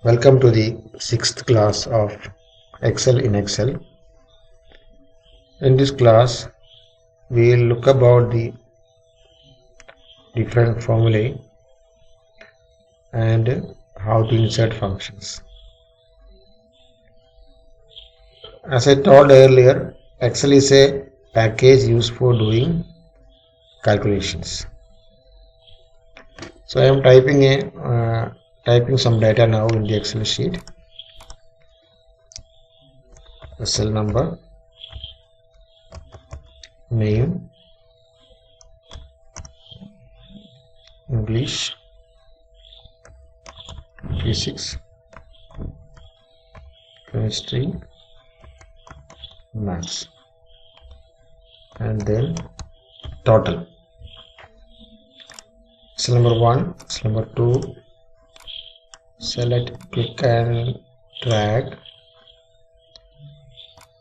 Welcome to the 6th class of Excel in Excel. In this class, we will look about the different formulae and how to insert functions. As I told earlier, Excel is a package used for doing calculations. So I am typing some data now in the Excel sheet. The cell number, name, English, physics, chemistry, maths, and then total. Cell number 1, cell number 2, select, click and drag,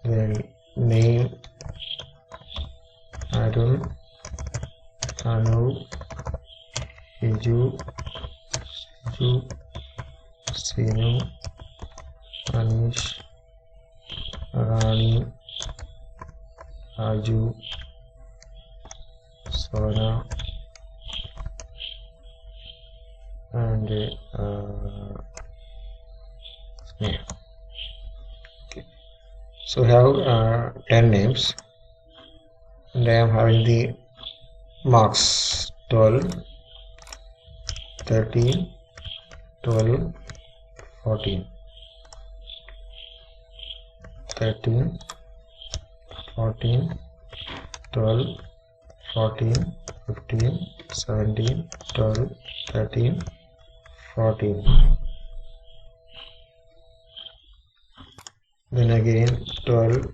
then name, Arun, Anu, Hiju, Sinu, Anish, Rani, Raju, Sona, and Sneha. Okay. So we have 10 names, and I am having the marks 12, 13, 12, 14, 13, 14, 12, 14, 15, 17, 12, 13, 14. Then again 12,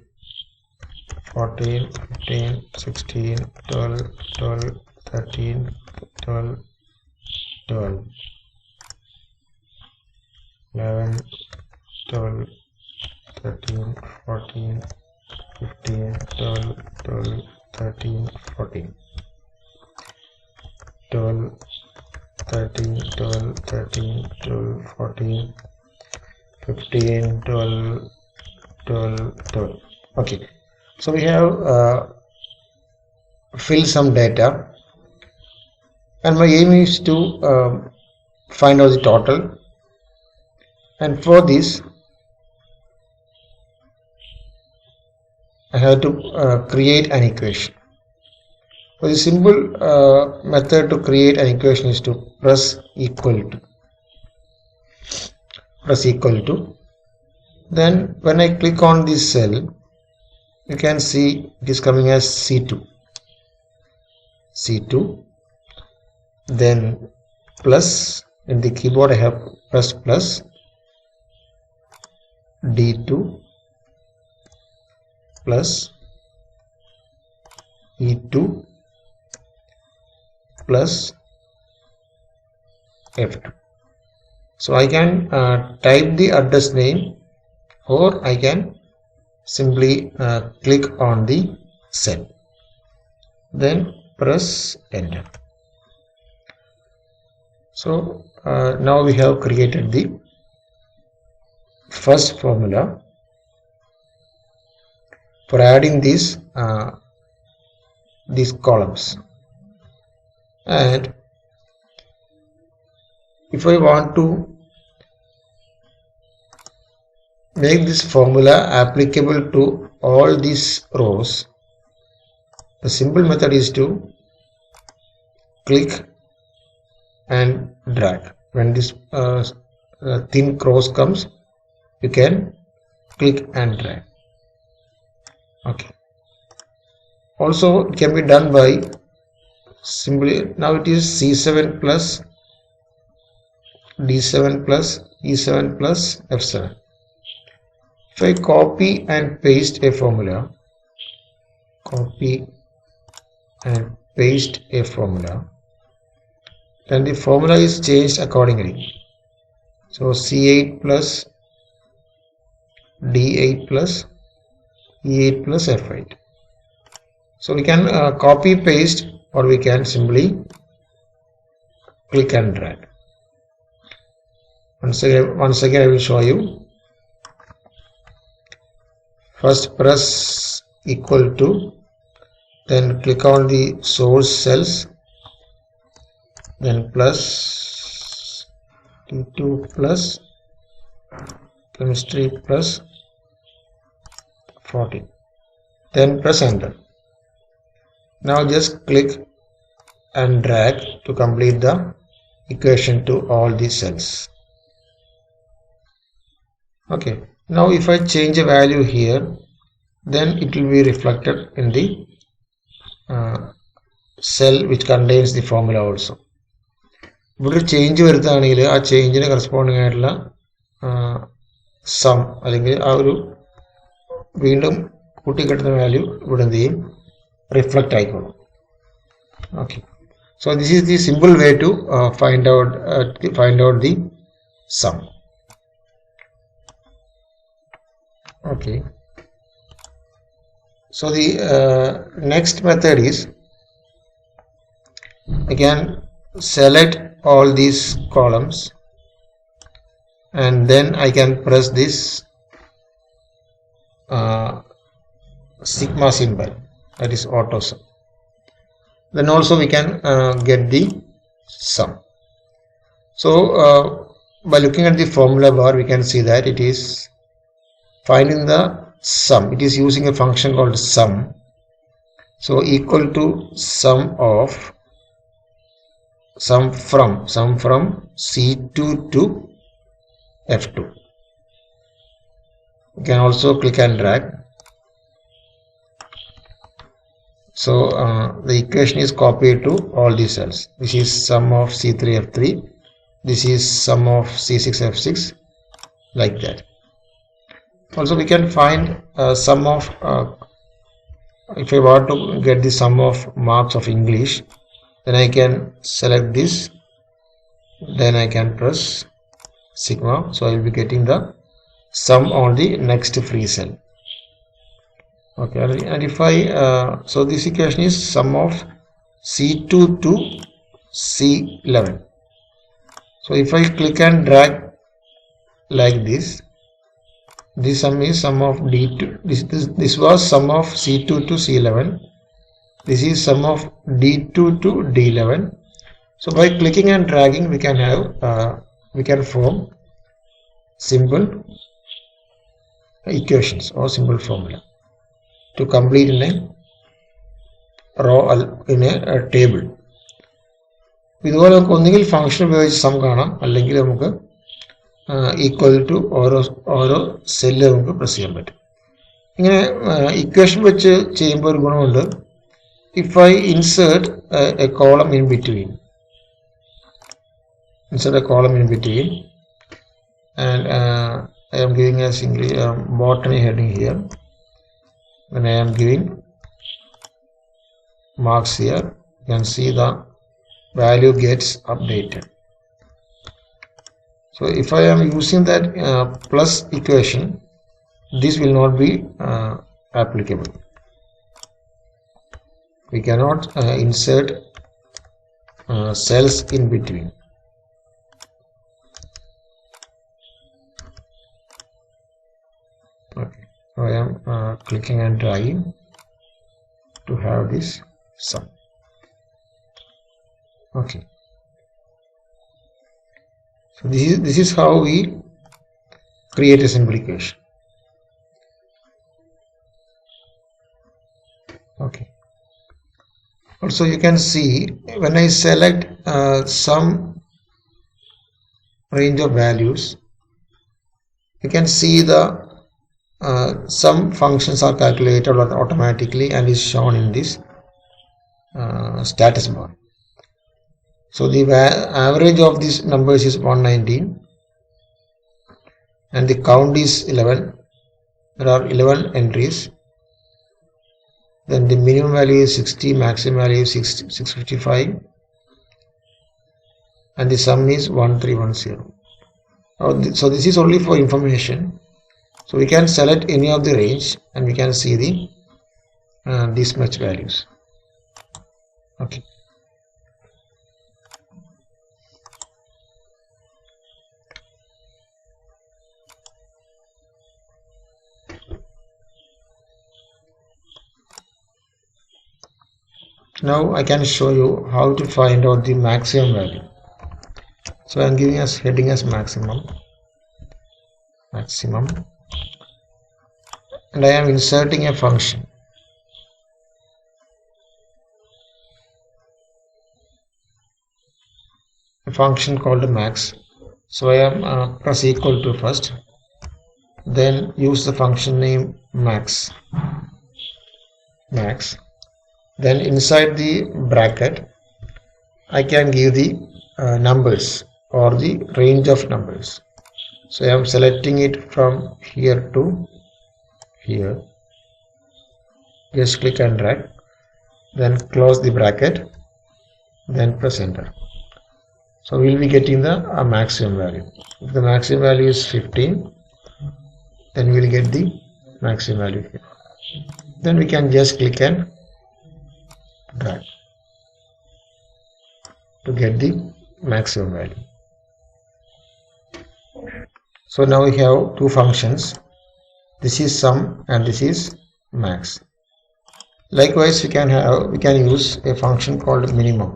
14, 15, 16, 12, 12, 13, 12, 12, 11, 12, 13, 14, 15, 12, 12, 13, 14, 12, 13, 12, 13, 12, 14, 15, 12, 12, 12. Okay, so we have filled some data, and my aim is to find out the total, and for this I have to create an equation. So the simple method to create an equation is to press equal to. Then when I click on this cell, you can see it is coming as C2. Then plus, in the keyboard I have pressed plus, D2 plus E2 plus F2. So I can type the address name, or I can simply click on the cell, then press enter. So now we have created the first formula for adding these columns. And if I want to make this formula applicable to all these rows, the simple method is to click and drag. When this thin cross comes, you can click and drag. Okay. Also, it can be done by simply, now it is C7 plus D7 plus E7 plus F7. If I copy and paste a formula, then the formula is changed accordingly. So C8 plus D8 plus E8 plus F8. So we can copy paste, or we can simply click and drag. once again I will show you. First press equal to, then click on the source cells, then plus T2 plus chemistry plus 40, then press enter. Now just click and drag to complete the equation to all these cells. Okay, now if I change a value here, then it will be reflected in the cell which contains the formula also. ഇവിടെ ഒരു change വരുത്തുകയാണെങ്കിൽ ആ ചേഞ്ചിന് corresponding ആയിട്ടുള്ള some അല്ലെങ്കിൽ ആ ഒരു വീണ്ടും കൂട്ടിക്കെട്ടുന്ന value ഇവിടെ എന്ത് ചെയ്യും, റിഫ്ലക്റ്റ് ആയിക്കോളും. Okay, so this is the simple way to find out the sum. Okay, so the next method is, again select all these columns and then I can press this sigma symbol, that is auto sum. Then also we can get the sum. So by looking at the formula bar, we can see that it is finding the sum. It is using a function called sum. So equal to sum from C2 to F2. You can also click and drag. So the equation is copied to all these cells. This is sum of C3 F3, this is sum of C6 F6, like that. Also we can find sum of if I want to get the sum of marks of English, then I can select this, then I can press sigma, so I will be getting the sum on the next free cell. Okay, and if I so this equation is sum of C2 to C11. So if I click and drag like this sum is sum of D2. This was sum of C2 to C11. This is sum of D2 to D11. So by clicking and dragging, we can have we can form simple equations or simple formula to complete in a row in a table. ഇതുപോലെ നമുക്ക് ഒന്നുകിൽ function ഉപയോഗിച്ച് some കാണാം, അല്ലെങ്കിൽ നമുക്ക് equal to ഓരോ cell നമുക്ക് press ചെയ്യാൻ പറ്റും. ഇങ്ങനെ ഇക്വേഷൻ വെച്ച് ചെയ്യുമ്പോൾ ഒരു ഗുണമുണ്ട്. If I insert a column in between, and I am giving a single botany heading here, when I am giving marks here, you can see the value gets updated. So if I am using that plus equation, this will not be applicable. We cannot insert cells in between. Okay, so I am clicking and dragging to have this sum. Okay, so this is how we create a simple equation. Okay, also you can see when I select some range of values, you can see the some functions are calculated automatically and is shown in this status bar. So the average of these numbers is 119 and the count is 11. There are 11 entries. Then the minimum value is 60, maximum value is 655, and the sum is 1310. So this is only for information. So we can select any of the range and we can see the this much values. Okay. Now I can show you how to find out the maximum value. So I am giving us heading as maximum, and I am inserting a function. A function called max. So I am press equal to first, then use the function name max. Then inside the bracket I can give the numbers or the range of numbers. So I am selecting it from here to here. Just click and drag, then close the bracket, then press enter. So we will be getting the maximum value. If the maximum value is 15, then we will get the maximum value here. Then we can just click and drag to get the maximum value. So now we have two functions. This is sum and this is max. Likewise, we can use a function called minimum.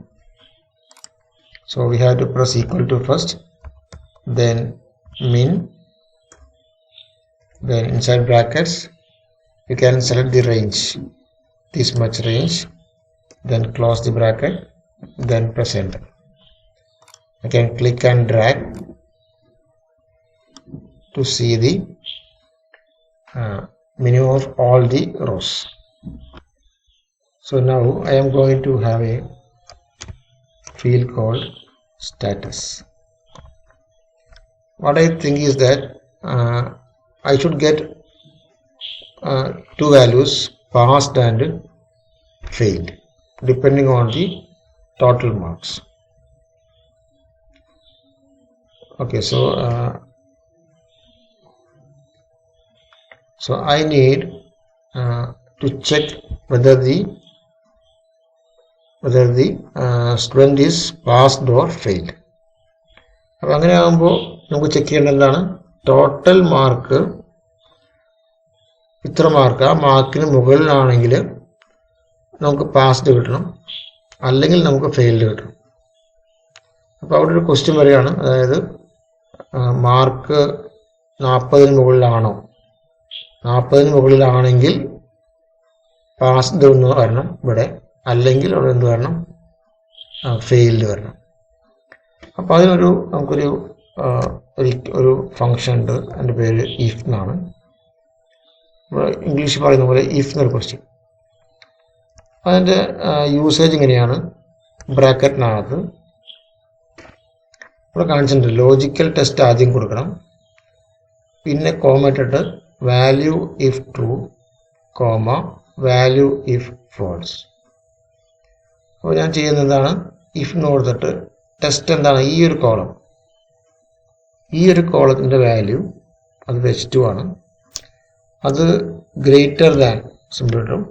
So we have to press equal to first, then min, then inside brackets you can select the range, this much range, then close the bracket, then press enter. I can click and drag to see the minimum of all the rows. So now I am going to have a field called status. What I think is that I should get two values, passed and failed, depending on the total marks. Okay, so I need to check whether the student is passed or failed. അപ്പോൾ അങ്ങനെ ആകുമ്പോൾ നമുക്ക് check ചെയ്യേണ്ട എന്താണ്, total mark ഇത്ര mark, ആ മാർക്കിന് മുകളിലാണെങ്കിൽ നമുക്ക് പാസ്ഡ് കിട്ടണം, അല്ലെങ്കിൽ നമുക്ക് ഫെയിൽഡ് കിട്ടണം. അപ്പോൾ അവിടെ ഒരു ക്വസ്റ്റ്യൻ വരികയാണ്, അതായത് മാർക്ക് 40 മുകളിലാണോ, 40 മുകളിലാണെങ്കിൽ പാസ്ഡ് എന്ന് വരണം ഇവിടെ, അല്ലെങ്കിൽ അവിടെ എന്ത് വരണം, ഫെയിൽഡ് വരണം. അപ്പോൾ അതിനൊരു നമുക്കൊരു ഫംഗ്ഷൻ ഉണ്ട്, അതിൻ്റെ പേര് ഇഫ് എന്നാണ്. ഇംഗ്ലീഷ് പറയുന്ന പോലെ ഇഫ് എന്നൊരു ക്വസ്റ്റ്യൻ. അതിൻ്റെ യൂസേജ് ഇങ്ങനെയാണ്, ബ്രാക്കറ്റിനകത്ത് ഇവിടെ കാണിച്ചിട്ടുണ്ട്, ലോജിക്കൽ ടെസ്റ്റ് ആദ്യം കൊടുക്കണം, പിന്നെ കോമ ഇട്ടിട്ട് value if true, comma value if false. അപ്പോൾ ഞാൻ ചെയ്യുന്നത് എന്താണ്, ഇഫ് കൊടുത്തിട്ട് ടെസ്റ്റ് എന്താണ്, ഈ ഒരു കോളത്തിൻ്റെ വാല്യൂ അത് h2 ആണ്, അത് ഗ്രേറ്റർ ദാൻ സിമ്പിൾ ഇട്ടും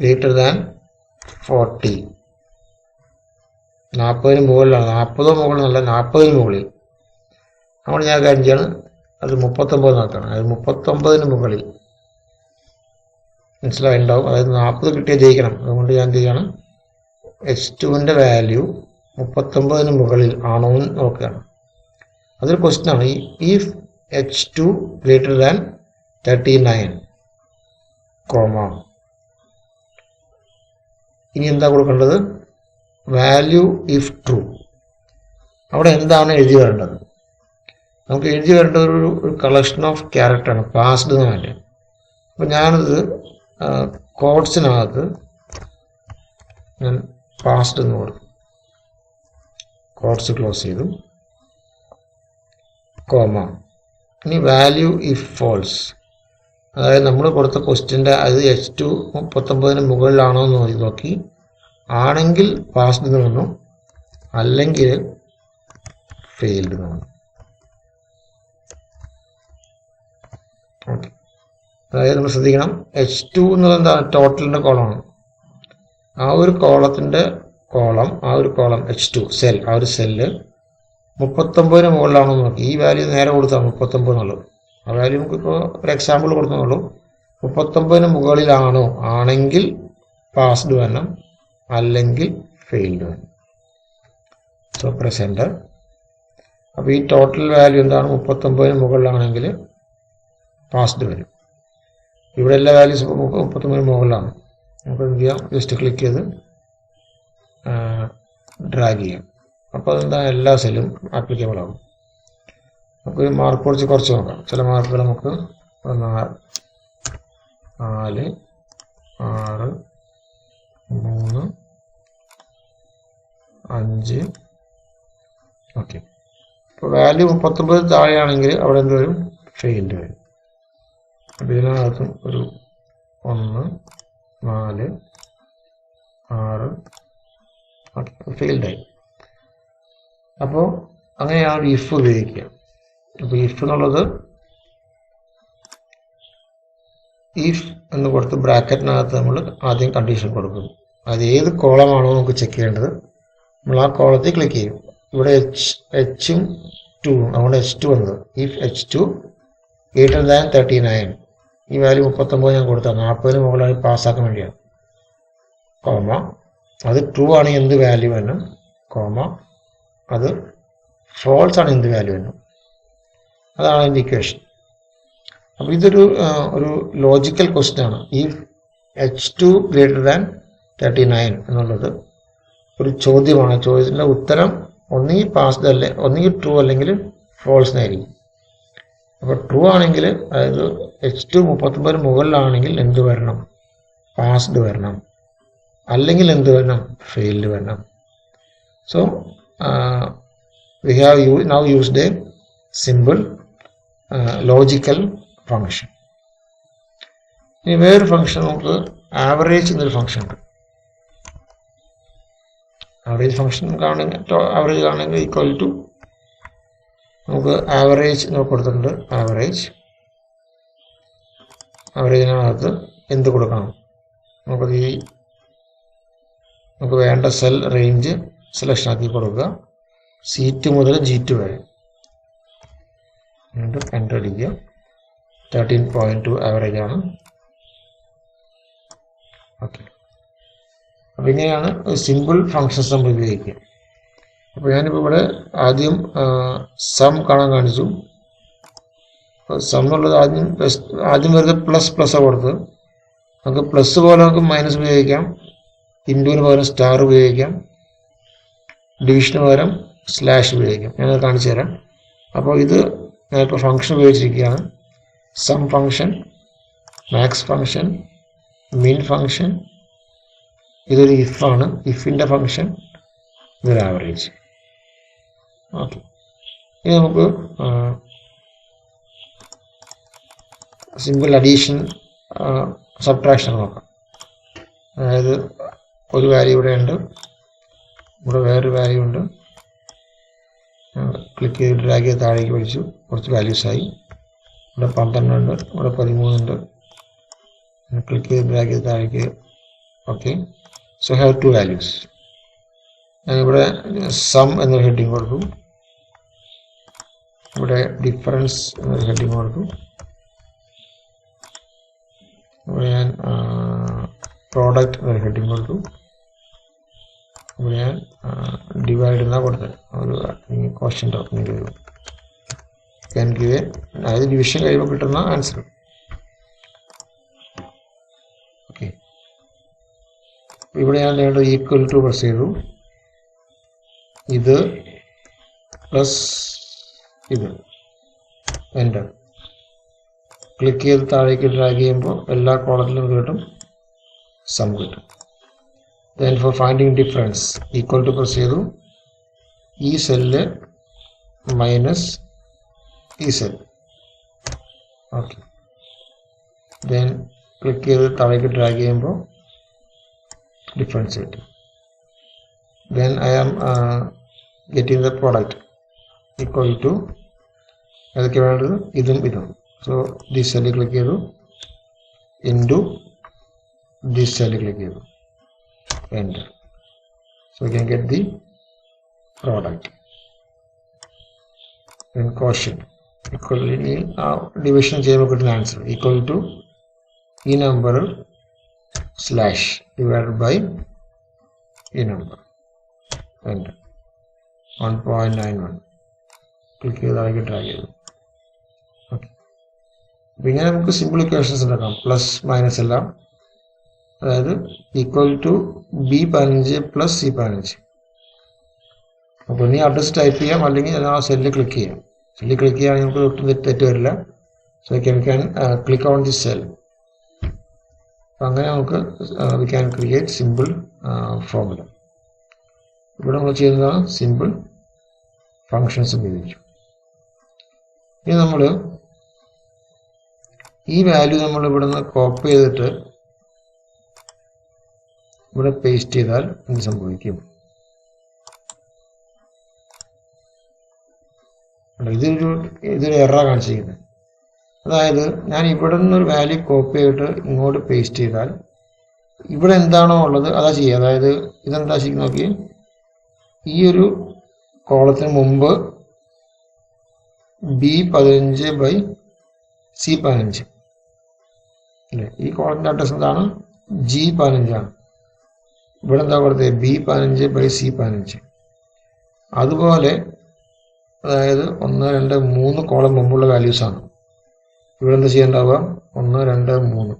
ഗ്രേറ്റർ ദാൻ 40, 40 മുകളിലാണ്, 40 മുകളിലല്ല 40 മുകളിൽ. നമ്മൾ ഞാൻ കാര്യം ചെയ്യാണ്, അത് 39 ആക്കണം, അത് 39 മുകളിൽ മനസ്സിലായിട്ടുണ്ടാവും, അതായത് 40 കിട്ടിയാൽ ജയിക്കണം. അതുകൊണ്ട് ഞാൻ എന്ത് ചെയ്യണം, h2ൻ്റെ വാല്യൂ 39 മുകളിൽ ആണോ എന്ന് നോക്കുകയാണ്. അതൊരു ക്വസ്റ്റ്യൻ ആണ്. If h2 greater than 39, comma, ഇനി എന്താ കൊടുക്കേണ്ടത്, വാല്യൂ ഇഫ് ട്രൂ. അവിടെ എന്താണ് എഴുതി വരേണ്ടത്, നമുക്ക് എഴുതി വരേണ്ടത് ഒരു കളക്ഷൻ ഓഫ് ക്യാരക്ടറാണ്, പാസ്ഡ് എന്ന് പറഞ്ഞാൽ. അപ്പോൾ ഞാനത് കോഡ്സിനകത്ത് ഞാൻ പാസ്ഡ് എന്ന് കൊടുത്തു, കോഡ്സ് ക്ലോസ് ചെയ്തു, കോമ. ഇനി വാല്യൂ ഇഫ് ഫോൾസ്, അതായത് നമ്മൾ കൊടുത്ത ക്വസ്റ്റ്യൻ്റെ അത് h2 39 മുകളിലാണോ എന്ന് നോക്കി, ആണെങ്കിൽ പാസ്ഡ് എന്ന് വന്നു, അല്ലെങ്കിൽ ഫെയിൽഡ് എന്ന് വന്നു. ഓക്കെ, അതായത് നമ്മൾ ശ്രദ്ധിക്കണം, h2 എന്നത് എന്താണ്, ടോട്ടലിൻ്റെ കോളമാണ്. ആ ഒരു കോളത്തിൻ്റെ കോളം h2 സെൽ, ആ ഒരു സെല്ല് 39 മുകളിലാണോ നോക്കി, ഈ വാല്യൂ നേരെ കൊടുത്താണ് 39 എന്നുള്ളത്. ആ വാല്യൂ നമുക്കിപ്പോൾ ഒരു എക്സാമ്പിൾ കൊടുക്കുന്നുള്ളൂ. 39 മുകളിലാണോ, ആണെങ്കിൽ പാസ്ഡ് വരണം, അല്ലെങ്കിൽ ഫെയിൽഡ് വരും. So press enter. അപ്പോൾ ഈ ടോട്ടൽ വാല്യൂ എന്താണ്? 39 മുകളിലാണെങ്കിൽ പാസ്ഡ് വരും. ഇവിടെ എല്ലാ വാല്യൂസ് 39 മുകളിലാണ്. നമുക്ക് എന്ത് ചെയ്യാം? ജസ്റ്റ് ക്ലിക്ക് ചെയ്ത് ഡ്രാഗ് ചെയ്യാം. അപ്പോൾ അതെന്താ, എല്ലാ സെല്ലും ആപ്ലിക്കബിൾ ആകും. നമുക്ക് മാർക്ക് കുറച്ച് നോക്കാം. ചില മാർക്കുകൾ നമുക്ക് 4, 6, 3, 5. ഓക്കെ. ഇപ്പോൾ വാല്യൂ 39 താഴെയാണെങ്കിൽ അവിടെ എന്ത് വരും? ഫെയിൽഡ് വരും. അപ്പോൾ ഇതിനകത്തും ഒരു 1, 4, 6. ഓക്കെ, ഫെയിൽഡായി. അപ്പോൾ അങ്ങനെയാണ് ഇഫ് ഉപയോഗിക്കുക. അപ്പോൾ ഇഫ് എന്നുള്ളത് ഇഫ് എന്ന് കൊടുത്ത് ബ്രാക്കറ്റിനകത്ത് നമ്മൾ ആദ്യം കണ്ടീഷൻ കൊടുക്കും. അത് ഏത് കോളമാണോ നമുക്ക് ചെക്ക് ചെയ്യേണ്ടത്, നമ്മൾ ആ കോളത്തിൽ ക്ലിക്ക് ചെയ്യും. ഇവിടെ H-ഉം 2, അവിടെ H2 വന്നത്. ഇഫ് H2 ഗ്രേറ്റർ ദാൻ 39, ഈ വാല്യൂ 39 ഞാൻ കൊടുത്താൽ 40 മുകളിലായി പാസ്സാക്കാൻ വേണ്ടിയാണ്. കോമ, അത് ട്രൂ ആണെങ്കിൽ എന്ത് വാല്യൂ വേണം, കോമ, അത് ഫോൾസ് ആണ് എന്ത് വാല്യൂ വേണം. അതാണ് അതിൻ്റെ ഇക്വേഷൻ. അപ്പോൾ ഇതൊരു ലോജിക്കൽ ക്വസ്റ്റ്യൻ ആണ്. ഇഫ് H2 ഗ്രേറ്റർ ദാൻ 39 എന്നുള്ളത് ഒരു ചോദ്യമാണ്. ചോദ്യത്തിൻ്റെ ഉത്തരം ഒന്നുകിൽ പാസ്ഡ് അല്ലെ, ഒന്നുകിൽ ട്രൂ അല്ലെങ്കിൽ ഫോൾസ് ആയിരിക്കും. അപ്പോൾ ട്രൂ ആണെങ്കിൽ, അതായത് H2 39 മുകളിലാണെങ്കിൽ എന്ത് വരണം? പാസ്ഡ് വരണം. അല്ലെങ്കിൽ എന്ത് വരണം? ഫെയിൽഡ് വരണം. So we have now used a simple logical function. ഇനി വേറൊരു ഫംഗ്ഷൻ, നമുക്ക് ആവറേജ് എന്നൊരു ഫംഗ്ഷൻ ഉണ്ട്. ആവറേജ് ഫംഗ്ഷൻ ആവറേജ് കാണുമെങ്കിൽ ഈക്വൽ ടു, നമുക്ക് ആവറേജ് എന്ന് കൊടുത്തിട്ടുണ്ട്. ആവറേജിനകത്ത് എന്ത് കൊടുക്കണം? നമുക്ക് വേണ്ട സെൽ റേഞ്ച് സെലക്ഷൻ ആക്കി കൊടുക്കുക. C2 മുതൽ G2 വരെ. വീണ്ടും എൻ്റർ അടിക്കുക. 13.2 ആവറേജ് ആണ്. ഓക്കെ. അപ്പോൾ ഇങ്ങനെയാണ് സിമ്പിൾ ഫങ്ഷൻസ് നമ്മൾ ഉപയോഗിക്കുക. അപ്പോൾ ഞാനിപ്പോൾ ഇവിടെ ആദ്യം സം കാണാൻ കാണിച്ചു. സം എന്നുള്ളത് ആദ്യം വരുന്നത് പ്ലസ് കൊടുത്ത്, നമുക്ക് പ്ലസ് പോലെ നമുക്ക് മൈനസ് ഉപയോഗിക്കാം, ഇൻറ്റുവിന് പകരം സ്റ്റാർ ഉപയോഗിക്കാം, ഡിവിഷന് പകരം സ്ലാഷ് ഉപയോഗിക്കാം. ഞാനത് കാണിച്ചു തരാം. അപ്പോൾ ഇത് ഞാനിപ്പോൾ ഫംഗ്ഷൻ ഉപയോഗിച്ചിരിക്കുകയാണ്. Sum function, max function, min function, ഇതൊരു ഇഫാണ്, ഇഫിൻ്റെ ഫംഗ്ഷൻ, ഇതൊരു ആവറേജ്. ഓക്കെ. ഇനി നമുക്ക് സിമ്പിൾ അഡീഷൻ സബ്ട്രാക്ഷൻ നോക്കാം. അതായത് ഒരു വാല്യൂ ഇവിടെ ഉണ്ട്, ഇവിടെ വേറൊരു വാല്യൂ ഉണ്ട്. ക്ലിക്ക് ചെയ്ത് ഡ്രാഗ് ചെയ്ത് താഴേക്ക് വലിച്ചു, കുറച്ച് വാല്യൂസായി. ഇവിടെ 12 ഉണ്ട്, ഇവിടെ 13 ഉണ്ട്. ക്ലിക്ക് ചെയ്ത് ഡ്രാഗ് ചെയ്ത് താഴേക്ക്. ഓക്കെ. So have 2 values. ഞാനിവിടെ സം എന്നൊരു ഹെഡിങ് കൊടുത്തു, ഇവിടെ ഡിഫറൻസ് എന്നൊരു ഹെഡിങ് കൊടുത്തു, ഇവിടെ ഞാൻ പ്രോഡക്റ്റ് എന്നൊരു ഹെഡിങ് കൊടുത്തു, ഇവിടെ ഞാൻ ഡിവൈഡ് എന്നാണ് കൊടുത്തത്. ഒരു ക്വസ്റ്റ്യൻ ടോപ്പിക്ക് ക്യാൻ ഗിവ്, അതായത് ഡിവിഷൻ കഴിയുമ്പോൾ കിട്ടുന്ന ആൻസർ. ഓക്കെ. ഇവിടെ ഞാൻ വേണ്ടത് ഈക്വൽ ടു പ്രസ് ചെയ്തു, ഇത് പ്ലസ് ഇത്, എൻ്റർ. ക്ലിക്ക് ചെയ്ത് താഴേക്ക് ഡ്രാഗ് ചെയ്യുമ്പോൾ എല്ലാ കോളത്തിലും കിട്ടും, സം കിട്ടും. Then for finding difference, equal to press ചെയ്തു, ഈ സെല്ല് മൈനസ് ഈ സെൽ. ഓക്കെ. ദെൻ ക്ലിക്ക് ചെയ്ത് താഴേക്ക് ഡ്രാഗ് ചെയ്യുമ്പോൾ ഡിഫറൻസ് കിട്ടും. Then I am getting the product equal to, ഏതൊക്കെ വേണ്ടത്, ഇതും ഇതും. സോ ദിസ് സെല്ലിൽ ക്ലിക്ക് ചെയ്തു, ഇൻറ്റു ദിസ് സെല്ലിൽ ക്ലിക്ക് ചെയ്തു, enter. So we can get the product. Then quotient equal to division ചെയ്യുമ്പോൾ കിട്ടുന്ന ആൻസർ ഈക്വൽ ടു ഈ നമ്പർ സ്ലാഷ് ഡിവൈഡഡ് ബൈ ഈ നമ്പർ എൻ്റെ 1.91 ക്ലിക്ക് ചെയ്ത് താഴേക്ക് ഡ്രാഗ് ചെയ്തു. ഓക്കെ, അപ്പം ഇങ്ങനെ നമുക്ക് സിമ്പിൾ ഇക്വേഷൻസ് ഉണ്ടാക്കാം. പ്ലസ് മൈനസ് എല്ലാം, അതായത് equal to B15 plus C15. അപ്പോൾ ഇനി അഡ്രസ് ടൈപ്പ് ചെയ്യാം, അല്ലെങ്കിൽ ആ സെല്ലിൽ ക്ലിക്ക് ചെയ്യാം. സെല്ലിൽ ക്ലിക്ക് ചെയ്യുകയാണെങ്കിൽ നമുക്ക് ഒട്ടും തെറ്റ് വരില്ല. So we can click on the cell. അപ്പം അങ്ങനെ നമുക്ക് we can create simple formula. ഇവിടെ നമ്മൾ ചെയ്യുന്നതാണ് സിമ്പിൾ ഫങ്ഷൻസ് ഉപയോഗിച്ചു. ഇനി നമ്മൾ ഈ വാല്യൂ നമ്മൾ ഇവിടെ നിന്ന് കോപ്പി ചെയ്തിട്ട് ഇവിടെ പേസ്റ്റ് ചെയ്താൽ എന്ത് സംഭവിക്കും? ഇതൊരു എറർ കാണിച്ചിരിക്കുന്നത്. അതായത് ഞാൻ ഇവിടെ നിന്നൊരു വാല്യൂ കോപ്പി ചെയ്തിട്ട് ഇങ്ങോട്ട് പേസ്റ്റ് ചെയ്താൽ ഇവിടെ എന്താണോ ഉള്ളത് അതാ ചെയ്യുക. അതായത് ഇതെന്താ ചെയ്യുന്നത് നോക്കി, ഈ ഒരു കോളത്തിന് മുമ്പ് B15/C15 അല്ലേ? ഈ കോളത്തിന്റെ അഡ്രസ് എന്താണ്? G15 ആണ്. ഇവിടെ എന്താ കൊടുത്തത്? B15/C15. അതുപോലെ അതായത് 1, 2, 3 കോളം മുമ്പുള്ള വാല്യൂസ് ആണ്. ഇവിടെ എന്താ ചെയ്യേണ്ടാവുക? 1, 2, 3.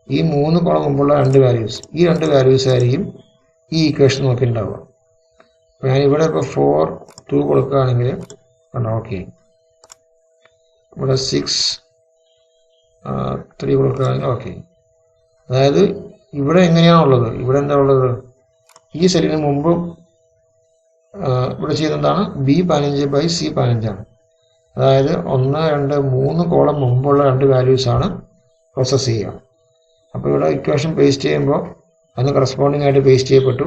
ഈ 3 കോളം മുമ്പുള്ള 2 വാല്യൂസ്, ഈ 2 വാല്യൂസ് ആയിരിക്കും ഈ ഇക്വേഷൻ നോക്കിയിട്ടുണ്ടാവുക. അപ്പോൾ ഞാൻ ഇവിടെ ഇപ്പോൾ 4, 2 കൊടുക്കുകയാണെങ്കിൽ കണ്ടോ, ഓക്കെ. ഇവിടെ 6, 3 കൊടുക്കുകയാണെങ്കിൽ ഓക്കെ. അതായത് ഇവിടെ എങ്ങനെയാണുള്ളത്? ഇവിടെ എന്താ ഉള്ളത്? ഈ സെല്ലിന് മുമ്പ് ഇവിടെ ചെയ്യുന്നതാണ് B15/C15 ആണ്. അതായത് 1, 2, 3 കോളം മുമ്പുള്ള 2 വാല്യൂസ് ആണ് പ്രോസസ് ചെയ്യുക. അപ്പോൾ ഇവിടെ ഇക്വേഷൻ പേസ്റ്റ് ചെയ്യുമ്പോൾ അതിന് കറസ്പോണ്ടിങ് ആയിട്ട് പേസ്റ്റ് ചെയ്യപ്പെട്ടു.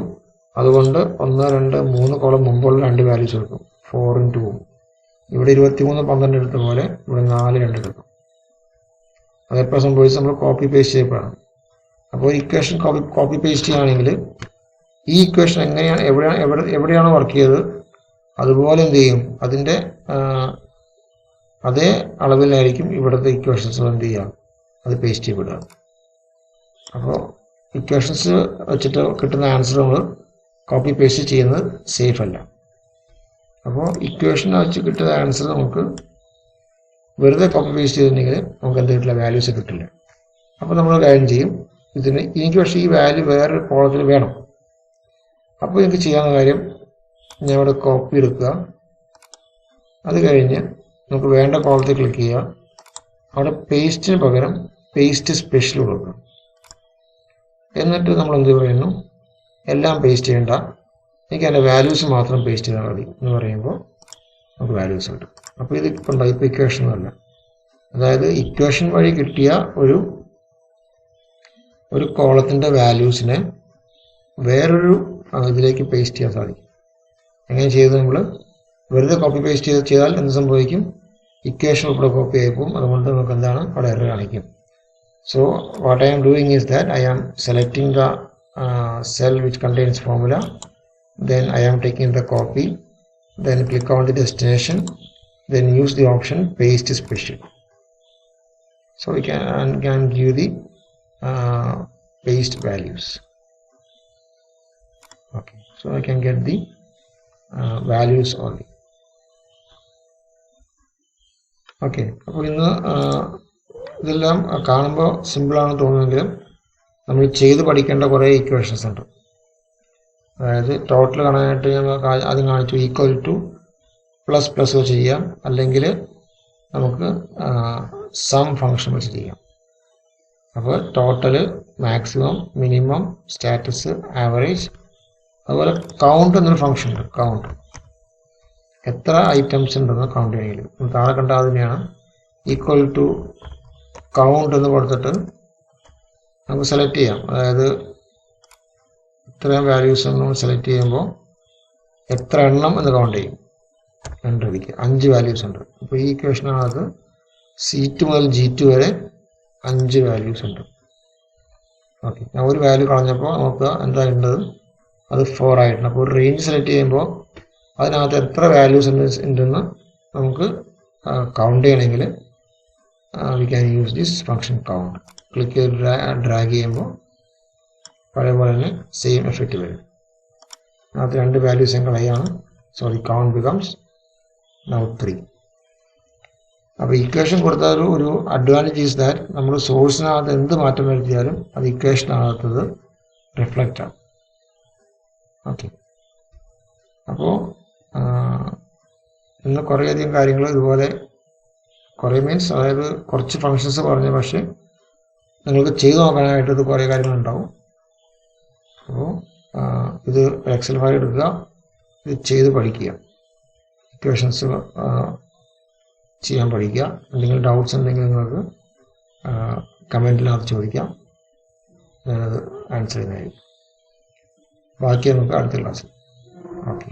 അതുകൊണ്ട് 1, 2, 3 കോളം മുമ്പുള്ള 2 വാല്യൂസ് എടുക്കും. 4ഉം 2ഉം. ഇവിടെ 23, 12 എടുത്ത പോലെ ഇവിടെ 4, 2 എടുക്കും. അതെപ്പോൾ സംഭവിച്ച് നമ്മൾ കോപ്പി പേസ്റ്റ് ചെയ്യപ്പെടണം. അപ്പോൾ ഇക്വേഷൻ കോപ്പി പേസ്റ്റ് ചെയ്യുകയാണെങ്കിൽ ഈ ഇക്വേഷൻ എങ്ങനെയാണ് എവിടെയാണോ വർക്ക് ചെയ്തത് അതുപോലെ എന്ത് ചെയ്യും? അതിൻ്റെ അതേ അളവിലായിരിക്കും ഇവിടുത്തെ ഇക്വേഷൻസ് എന്ത് ചെയ്യുക? അത് പേസ്റ്റ് ചെയ്യപ്പെടുക. അപ്പോൾ ഇക്വേഷൻസ് വെച്ചിട്ട് കിട്ടുന്ന ആൻസർ നമ്മൾ കോപ്പി പേസ്റ്റ് ചെയ്യുന്നത് സേഫ് അല്ല. അപ്പോൾ ഇക്വേഷൻ വെച്ച് കിട്ടുന്ന ആൻസർ നമുക്ക് വെറുതെ കോപ്പി പേസ്റ്റ് ചെയ്തിട്ടുണ്ടെങ്കിൽ നമുക്ക് എന്ത് കിട്ടില്ല? വാല്യൂസ് കിട്ടില്ല. അപ്പോൾ നമ്മൾ കാര്യം ചെയ്യും, എനിക്ക് പക്ഷേ ഈ വാല്യൂ വേറൊരു കോളത്തിൽ വേണം. അപ്പോൾ എനിക്ക് ചെയ്യാവുന്ന കാര്യം, ഞാൻ ഇവിടെ കോപ്പി എടുക്കുക, അത് കഴിഞ്ഞ് നമുക്ക് വേണ്ട കോളത്തിൽ ക്ലിക്ക് ചെയ്യുക. അവിടെ പേസ്റ്റിന് പകരം പേസ്റ്റ് സ്പെഷ്യൽ കൊടുക്കുക. എന്നിട്ട് നമ്മൾ എന്ത് പറയുന്നു? എല്ലാം പേസ്റ്റ് ചെയ്യേണ്ട, എനിക്ക് അതിൻ്റെ വാല്യൂസ് മാത്രം പേസ്റ്റ് ചെയ്താൽ മതി എന്ന് പറയുമ്പോൾ നമുക്ക് വാല്യൂസ് ഉണ്ട്. അപ്പോൾ ഇത് ഇപ്പം ടൈപ്പ് ഇക്വേഷൻ അല്ല, അതായത് ഇക്വേഷൻ വഴി കിട്ടിയ ഒരു കോളത്തിൻ്റെ വാല്യൂസിനെ വേറൊരു ഇതിലേക്ക് പേസ്റ്റ് ചെയ്യാൻ സാധിക്കും. എങ്ങനെ ചെയ്ത് നമ്മൾ വെറുതെ കോപ്പി പേസ്റ്റ് ചെയ്താൽ എന്ത് സംഭവിക്കും? ഇക്വേഷൻ ഇവിടെ കോപ്പി ആയിപ്പോവും. അതുകൊണ്ട് നമുക്ക് എന്താണ് അവിടെ എറർ കാണിക്കും. So what I am doing is that I am selecting the cell which contains formula, then I am taking the copy, then click on the destination, then use the option paste special. So we can give the paste values. Okay, so I can get the values only. Okay, അപ്പോൾ ഇന്ന് ഇതെല്ലാം കാണുമ്പോൾ സിമ്പിളാണെന്ന് തോന്നുമെങ്കിലും നമ്മൾ ചെയ്ത് പഠിക്കേണ്ട കുറേ equations ഉണ്ട്. അതായത് ടോട്ടൽ കാണാനായിട്ട് ഞാൻ ആദ്യം കാണിച്ചു ഈക്വൽ ടു പ്ലസ് പ്ലസ് വെച്ച് ചെയ്യാം, അല്ലെങ്കിൽ നമുക്ക് സം ഫംഗ്ഷൻ വെച്ച് ചെയ്യാം. അപ്പോൾ total, maximum, minimum, status, average, അതുപോലെ കൗണ്ട് എന്നൊരു ഫംഗ്ഷൻ ഉണ്ട്. കൗണ്ട് എത്ര ഐറ്റംസ് ഉണ്ടെന്ന് കൗണ്ട് ചെയ്യണം. താഴെ കണ്ട അതിനെയാണ് ഈക്വൽ ടു കൗണ്ട് എന്ന് കൊടുത്തിട്ട് നമുക്ക് സെലക്ട് ചെയ്യാം. അതായത് ഇത്രയും വാല്യൂസ് നമ്മൾ സെലക്ട് ചെയ്യുമ്പോൾ എത്ര എണ്ണം എന്ന് കൗണ്ട് ചെയ്യും. 5 വാല്യൂസ് ഉണ്ട്. അപ്പോൾ ഈ ഇക്വേഷനകത്ത് C2 മുതൽ G2 വരെ 5 വാല്യൂസ് ഉണ്ട്. ഓക്കെ, ഞാൻ ഒരു വാല്യൂ കളഞ്ഞപ്പോൾ നമുക്ക് എന്താ ഉണ്ടത്? അത് 4 ആയിട്ടുണ്ട്. അപ്പോൾ ഒരു റേഞ്ച് സെലക്ട് ചെയ്യുമ്പോൾ അതിനകത്ത് എത്ര വാല്യൂസ് ഉണ്ടെന്ന് നമുക്ക് കൗണ്ട് ചെയ്യണമെങ്കിൽ we can use this function count. Click ചെയ്ത് ഡ്രാഗ് ചെയ്യുമ്പോൾ പഴയ പോലെ തന്നെ സെയിം എഫക്റ്റ് വരും. അതിനകത്ത് 2 വാല്യൂസും കളയാണ്. So the count becomes now 3. അപ്പോൾ ഇക്വേഷൻ കൊടുത്താൽ ഒരു അഡ്വാൻറ്റേജ് ഈസ് ദാറ്റ് നമ്മൾ സോഴ്സിനകത്ത് എന്ത് മാറ്റം വരുത്തിയാലും അത് ഇക്വേഷനകത്തത് റിഫ്ലക്റ്റ് ആവും. ഓക്കെ, അപ്പോൾ ഇന്ന് കുറേയധികം കാര്യങ്ങൾ ഇതുപോലെ, കുറേ മീൻസ് അതായത് കുറച്ച് ഫങ്ഷൻസ് പറഞ്ഞു, പക്ഷേ നിങ്ങൾക്ക് ചെയ്തു നോക്കാനായിട്ട് ഇത് കുറേ കാര്യങ്ങളുണ്ടാവും. അപ്പോൾ ഇത് എക്സൽ ഫയൽ എടുക്കുക, ഇത് ചെയ്ത് പഠിക്കുക, ഇക്വേഷൻസ് ചെയ്യാൻ പഠിക്കുക. എന്തെങ്കിലും ഡൗട്ട്സ് ഉണ്ടെങ്കിൽ നിങ്ങൾക്ക് കമൻറ്റിനകത്ത് ചോദിക്കാം, ഞാനത് ആൻസർ ചെയ്യുന്നതായിരിക്കും. ബാക്കി നമുക്ക് അടുത്ത ക്ലാസ്സിൽ. ഓക്കെ.